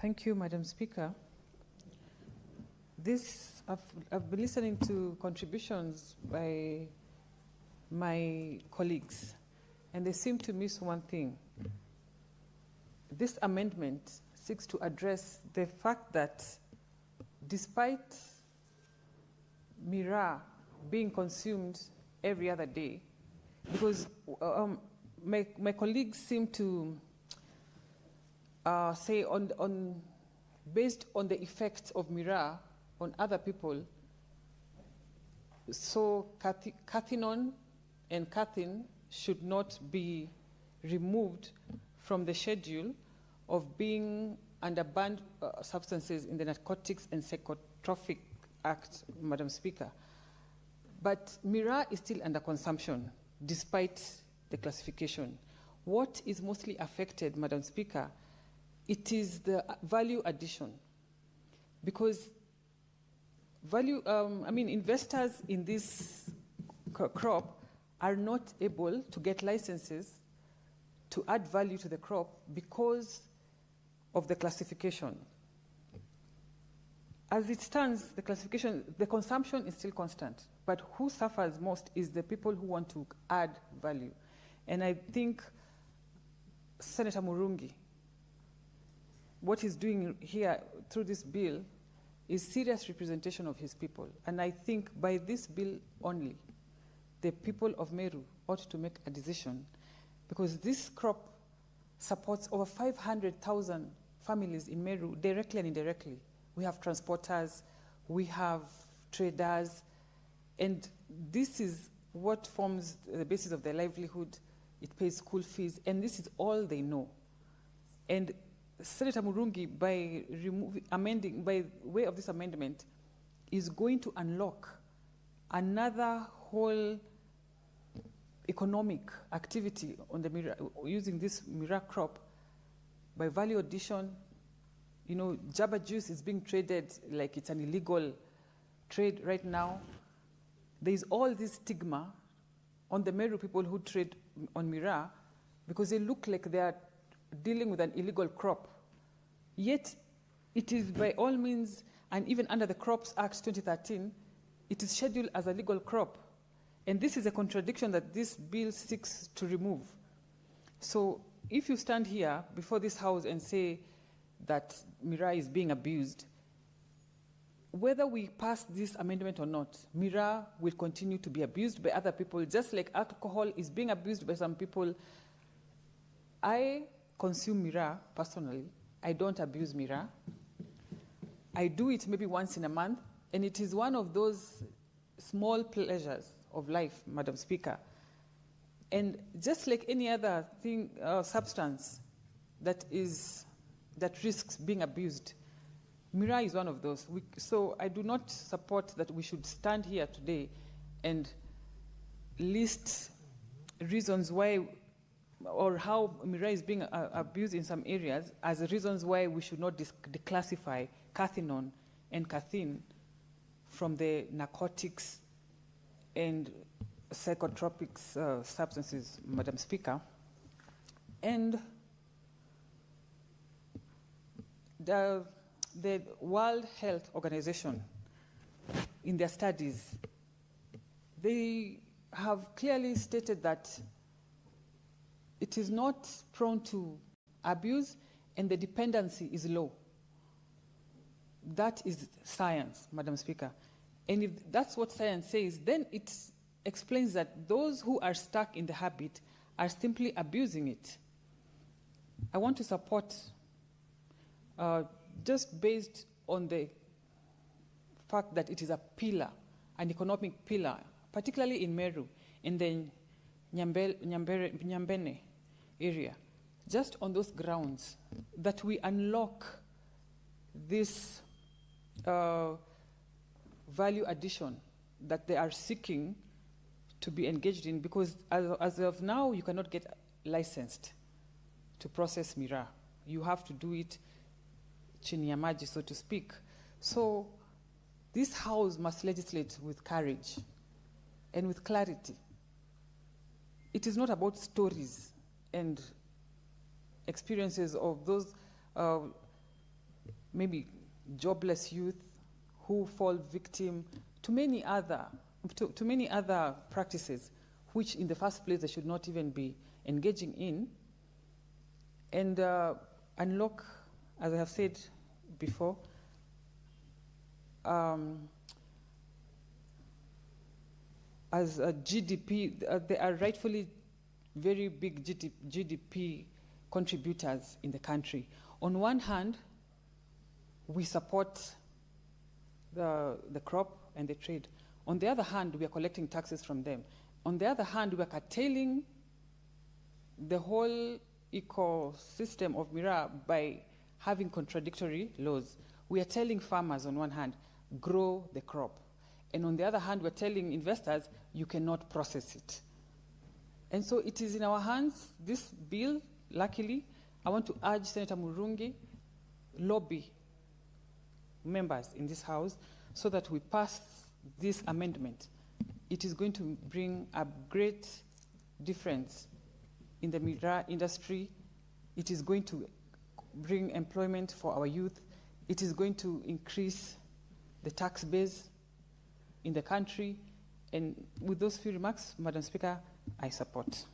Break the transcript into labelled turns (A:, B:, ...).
A: Thank you, Madam Speaker. I've been listening to contributions by my colleagues, and they seem to miss one thing. This amendment seeks to address the fact that despite Miraa being consumed every other day, because my colleagues seem to say based on the effects of Miraa on other people, so cathinone and cathin should not be removed from the schedule of being under banned substances in the Narcotics and Psychotropic Act, Madam Speaker. But Miraa is still under consumption, despite the classification. What is mostly affected, Madam Speaker, it is the value addition. Because investors in this crop are not able to get licenses to add value to the crop because of the classification. As it stands, the consumption is still constant, but who suffers most is the people who want to add value. And I think Senator Murungi, what he's doing here through this bill is serious representation of his people. And I think by this bill only, the people of Meru ought to make a decision, because this crop supports over 500,000 families in Meru, directly and indirectly. We have transporters, we have traders, and this is what forms the basis of their livelihood. It pays school fees, and this is all they know. And Senator Murungi, by way of this amendment, is going to unlock another whole economic activity on the using this Miraa crop by value addition. You know, Jabba juice is being traded like it's an illegal trade right now. There is all this stigma on the Meru people who trade on Miraa because they look like they are dealing with an illegal crop. Yet, it is by all means, and even under the Crops Act 2013, it is scheduled as a legal crop. And this is a contradiction that this bill seeks to remove. So if you stand here before this House and say that Miraa is being abused, whether we pass this amendment or not, Miraa will continue to be abused by other people, just like alcohol is being abused by some people. I consume Miraa personally. I don't abuse Miraa. I do it maybe once in a month, and it is one of those small pleasures of life, Madam Speaker. And just like any other thing, substance that risks being abused, Miraa is one of those. So I do not support that we should stand here today and list reasons why or how Miraa is being abused in some areas as reasons why we should not declassify cathinone and cathin from the narcotics and psychotropic substances, Madam Speaker. And the World Health Organization, in their studies, they have clearly stated that it is not prone to abuse and the dependency is low. That is science, Madam Speaker. And if that's what science says, then it explains that those who are stuck in the habit are simply abusing it. I want to support, just based on the fact that it is a pillar, an economic pillar, particularly in Meru, in the Nyambene area, just on those grounds, that we unlock this value addition that they are seeking to be engaged in, because as of now, you cannot get licensed to process Miraa. You have to do it chini ya maji, so to speak. So this House must legislate with courage and with clarity. It is not about stories and experiences of those maybe jobless youth who fall victim to many other practices, which in the first place they should not even be engaging in, and unlock, as I have said before, as a GDP, they are rightfully very big GDP contributors in the country. On one hand, we support the crop and the trade. On the other hand, we are collecting taxes from them. On the other hand, we are curtailing the whole ecosystem of Miraa by having contradictory laws. We are telling farmers on one hand, grow the crop. And on the other hand, we're telling investors, you cannot process it. And so it is in our hands, this bill, luckily, I want to urge Senator Murungi, lobby members in this House so that we pass this amendment. It is going to bring a great difference in the Miraa industry. It is going to bring employment for our youth. It is going to increase the tax base in the country. And with those few remarks, Madam Speaker, I support.